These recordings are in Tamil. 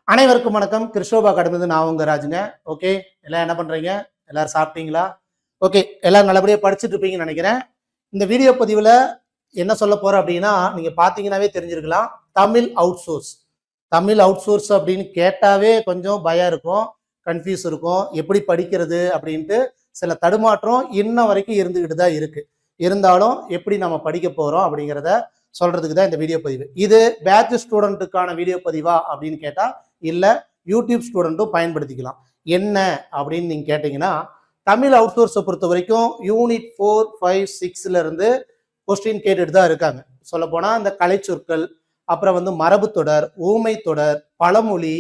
அனைவருக்கும் வணக்கம். கிறிஸ்டோபா அகாடமி நான் உங்க ராஜுங்க. ஓகே, எல்லாம் என்ன பண்றீங்க? எல்லாரும் சாப்பிட்டீங்களா? ஓகே, எல்லாரும் நல்லபடியா படிச்சுட்டு இருப்பீங்கன்னு நினைக்கிறேன். இந்த வீடியோ பதிவுல என்ன சொல்ல போறேன் அப்படின்னா, நீங்க பாத்தீங்கன்னாவே தெரிஞ்சிருக்கலாம். Tamil outsource. Tamil outsource அப்படின்னு கேட்டாவே கொஞ்சம் பயம் இருக்கும், கன்ஃபியூஸ் இருக்கும். எப்படி படிக்கிறது அப்படின்ட்டு சில தடுமாற்றம் இன்ன வரைக்கும் இருந்துகிட்டு தான் இருக்கு. இருந்தாலும் எப்படி நம்ம படிக்க போறோம் அப்படிங்கிறத சொல்றதுக்கு தான் இந்த வீடியோ பதிவு. இது பேட்ச் ஸ்டூடெண்ட்டுக்கான வீடியோ பதிவா அப்படின்னு கேட்டா இல்ல, யூடியூப் ஸ்டூடெண்ட்டும் பயன்படுத்திக்கலாம். என்ன அப்படின்னு நீங்க கேட்டீங்கன்னா, தமிழ் அவுட் சோர்ஸை பொறுத்த வரைக்கும் யூனிட் 4, 5, 6ல இருந்து கொஸ்டின் கேட்டுட்டு தான் இருக்காங்க. சொல்ல போனா இந்த கலைச்சொற்கள், அப்புறம் மரபு தொடர், ஊமை தொடர், பழமொழி,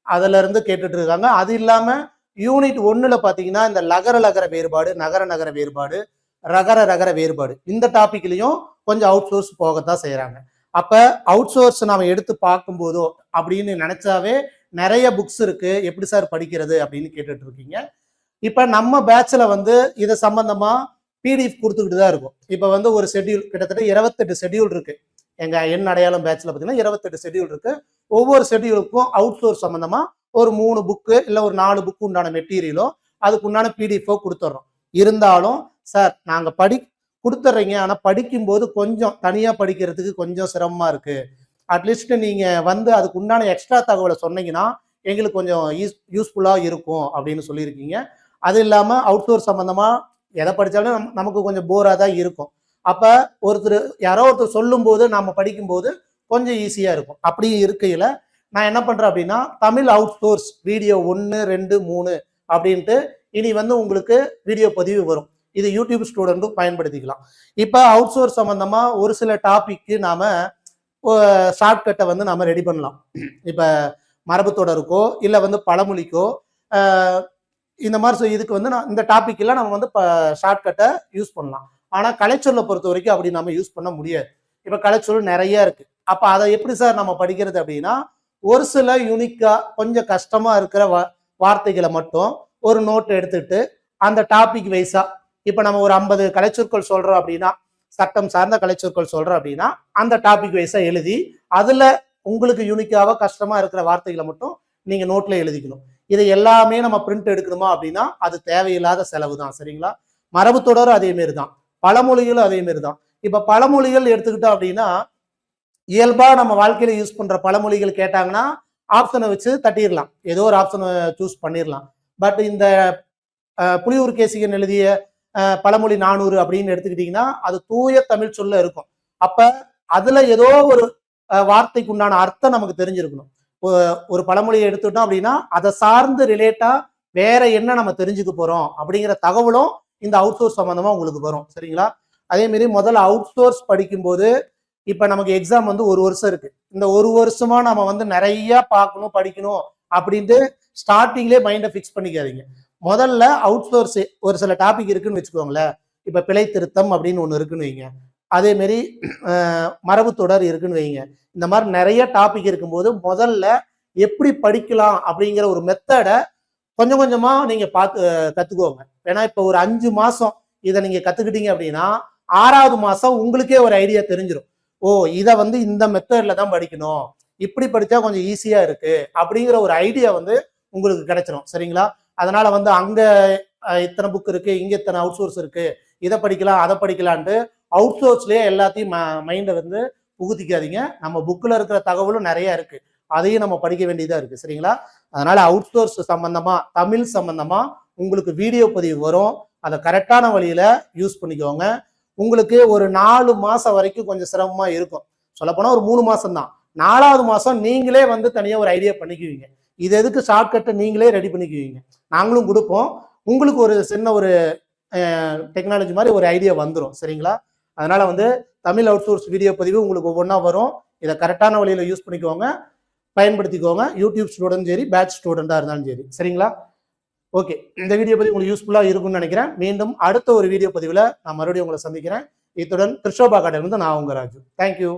அதுல இருந்து கேட்டுட்டு இருக்காங்க. அது இல்லாம யூனிட் 1ல பாத்தீங்கன்னா இந்த லகர லகர வேறுபாடு, நகர நகர வேறுபாடு, ரகர ரகர வேறுபாடு, இந்த டாபிக்லயும் கொஞ்சம் அவுட் சோர்ஸ் போகத்தான் செய்யறாங்க. அப்ப அவுட் சோர்ஸ் நாம எடுத்து பார்க்கும்போதோ அப்படின்னு நினைச்சாவே நிறைய புக்ஸ் இருக்கு, எப்படி சார் படிக்கிறது அப்படின்னு கேட்டுட்டு இருக்கீங்க. இப்ப நம்ம பேட்ச்ல இதை சம்பந்தமா பிடிஎஃப் கொடுத்துக்கிட்டு தான் இருக்கும். இப்ப ஒரு ஷெட்யூல், கிட்டத்தட்ட 28 ஷெட்யூல் இருக்கு. எங்க எண் அடையாளம் பேட்ச்ல பாத்தீங்கன்னா 28 ஷெட்யூல் இருக்கு. ஒவ்வொரு ஷெட்யூலுக்கும் அவுட் சோர்ஸ் சம்பந்தமா ஒரு 3 புக்கு இல்ல ஒரு 4 புக்கு உண்டான மெட்டீரியலோ அதுக்கு உண்டான பிடிஎஃபோ கொடுத்துட்றோம். இருந்தாலும் சார் நாங்க கொடுத்துட்றீங்க, ஆனா படிக்கும்போது கொஞ்சம் தனியா படிக்கிறதுக்கு கொஞ்சம் சிரமமா இருக்கு, அட்லீஸ்ட் நீங்க அதுக்கு உண்டான எக்ஸ்ட்ரா தகவலை சொன்னீங்கன்னா எங்களுக்கு கொஞ்சம் யூஸ்ஃபுல்லா இருக்கும் அப்படின்னு சொல்லியிருக்கீங்க. அது இல்லாம அவுட் சோர்ஸ் சம்பந்தமா எதை படிச்சாலும் நமக்கு கொஞ்சம் போரா தான் இருக்கும். அப்ப யாரோ ஒருத்தர் சொல்லும் போது நாம படிக்கும்போது கொஞ்சம் ஈஸியா இருக்கும். அப்படி இருக்கையில நான் என்ன பண்றேன் அப்படின்னா, தமிழ் அவுட் சோர்ஸ் வீடியோ 1, 2, 3 அப்படின்ட்டு இனி உங்களுக்கு வீடியோ பதிவு வரும். இது யூடியூப் ஸ்டூடெண்ட்டும் பயன்படுத்திக்கலாம். இப்ப அவுட் சோர்ஸ் சம்பந்தமா ஒரு சில டாபிக்கு நாம ஷார்ட்கட்டை நாம ரெடி பண்ணலாம். இப்ப மரபு தொடருக்கோ இல்ல பழமொழிக்கோ இந்த மாதிரி இதுக்கு இந்த டாபிக் எல்லாம் நம்ம ஷார்ட்கட்டை யூஸ் பண்ணலாம். ஆனா கலைச்சொல்லை பொறுத்த வரைக்கும் அப்படி நம்ம யூஸ் பண்ண முடியாது. இப்ப கலைச்சொல் நிறைய இருக்கு. அப்ப அதை எப்படி சார் நம்ம படிக்கிறது அப்படின்னா, ஒரு சில யூனிக்கா கொஞ்சம் கஷ்டமா இருக்கிற வார்த்தைகளை மட்டும் ஒரு நோட் எடுத்துட்டு அந்த டாபிக் வைஸா, இப்ப நம்ம ஒரு 50 கலைச்சொற்கள் சொல்றோம் அப்படின்னா, சட்டம் சார்ந்த கலைச்சொற்கள் சொல்றோம் அப்படின்னா அந்த டாபிக் வைஸா எழுதி அதுல உங்களுக்கு யூனிக்காவா கஷ்டமா இருக்கிற வார்த்தைகளை மட்டும் நீங்க நோட்ல எழுதிக்கணும். இதை எல்லாமே நம்ம பிரிண்ட் எடுக்கணுமா அப்படின்னா அது தேவையில்லாத செலவு தான். சரிங்களா? மரபு தொடரும் அதே மாரி தான், பழமொழிகளும் அதே மாரி தான். இப்ப பழமொழிகள் எடுத்துக்கிட்டோம் அப்படின்னா, இயல்பா நம்ம வாழ்க்கையில யூஸ் பண்ற பழமொழிகள் கேட்டாங்கன்னா ஆப்ஷனை வச்சு தட்டிடலாம், ஏதோ ஒரு ஆப்ஷனை சூஸ் பண்ணிடலாம். பட் இந்த புலியூர் கேசிகன் எழுதிய பழமொழி 400 அப்படின்னு எடுத்துக்கிட்டீங்கன்னா அது தூய தமிழ் சொல்ல இருக்கும். அப்ப அதுல ஏதோ ஒரு வார்த்தைக்கு உண்டான அர்த்தம் நமக்கு தெரிஞ்சிருக்கணும். ஒரு பழமொழியை எடுத்துட்டோம் அப்படின்னா அதை சார்ந்து ரிலேட்டா வேற என்ன நம்ம தெரிஞ்சுக்க போறோம் அப்படிங்கிற தகவலும் இந்த அவுட் சோர்ஸ் சம்பந்தமா உங்களுக்கு வரும். சரிங்களா? அதே மாதிரி முதல்ல அவுட் சோர்ஸ் படிக்கும்போது இப்ப நமக்கு எக்ஸாம் 1 வருஷம் இருக்கு. இந்த 1 வருஷமா நம்ம நிறைய பார்க்கணும் படிக்கணும் அப்படின்ட்டு ஸ்டார்டிங்லேயே மைண்டை ஃபிக்ஸ் பண்ணிக்காதீங்க. முதல்ல அவுட் சோர்ஸ் ஒரு சில டாபிக் இருக்குன்னு வச்சுக்கோங்களேன். இப்ப பிழை திருத்தம் அப்படின்னு ஒண்ணு இருக்குன்னு வைங்க, அதே மாதிரி மரபு தொடர் இருக்குன்னு வைங்க. இந்த மாதிரி நிறைய டாபிக் இருக்கும்போது முதல்ல எப்படி படிக்கலாம் அப்படிங்கிற ஒரு மெத்தடை கொஞ்சம் கொஞ்சமா நீங்க கத்துக்கோங்க. ஏன்னா இப்ப ஒரு 5 மாசம் இதை நீங்க கத்துக்கிட்டீங்க அப்படின்னா 6வது மாசம் உங்களுக்கே ஒரு ஐடியா தெரிஞ்சிடும். ஓ, இதை இந்த மெத்தட்ல தான் படிக்கணும், இப்படி படிச்சா கொஞ்சம் ஈஸியா இருக்கு அப்படிங்கிற ஒரு ஐடியா உங்களுக்கு கிடைச்சிடும். சரிங்களா? அதனால அங்க இத்தனை புக் இருக்கு, இங்க இத்தனை அவுட் சோர்ஸ் இருக்கு, இதை படிக்கலாம் அதை படிக்கலான்ட்டு அவுட் சோர்ஸ்லயே எல்லாத்தையும் மைண்டை புகுத்திக்காதீங்க. நம்ம புக்ல இருக்கிற தகவலும் நிறைய இருக்கு, அதையும் நம்ம படிக்க வேண்டியதா இருக்கு. சரிங்களா? அதனால அவுட் சோர்ஸ் சம்பந்தமா தமிழ் சம்பந்தமா உங்களுக்கு வீடியோ பதிவு வரும். அதை கரெக்டான வழியில யூஸ் பண்ணிக்கோங்க. உங்களுக்கு ஒரு 4 மாசம் வரைக்கும் கொஞ்சம் சிரமமா இருக்கும். சொல்லப்போனா ஒரு 3 மாசம் தான். 4வது மாசம் நீங்களே தனியா ஒரு ஐடியா பண்ணிக்குவீங்க. இது எதுக்கு ஷார்ட்கட்டை நீங்களே ரெடி பண்ணிக்குவீங்க. நாங்களும் கொடுப்போம், உங்களுக்கு ஒரு சின்ன ஒரு டெக்னாலஜி மாதிரி ஒரு ஐடியா வந்துடும். சரிங்களா? அதனால தமிழ் அவுட் சோர்ஸ் வீடியோ பதிவு உங்களுக்கு ஒவ்வொன்றா வரும். இதை கரெக்டான வழியில யூஸ் பண்ணிக்கோங்க, பயன்படுத்திக்கோங்க. யூடியூப் ஸ்டூடெண்ட் சரி, பேட்ச் ஸ்டூடெண்டா இருந்தாலும் சரி. சரிங்களா? ஓகே, இந்த வீடியோ பதிவு உங்களுக்கு யூஸ்ஃபுல்லா இருக்கும்னு நினைக்கிறேன். மீண்டும் அடுத்த ஒரு வீடியோ பதிவுல நான் மறுபடியும் உங்களை சந்திக்கிறேன். இத்துடன் கிறிஸ்டோபா அகாடமி நான் உங்க ராஜு. தேங்க்யூ.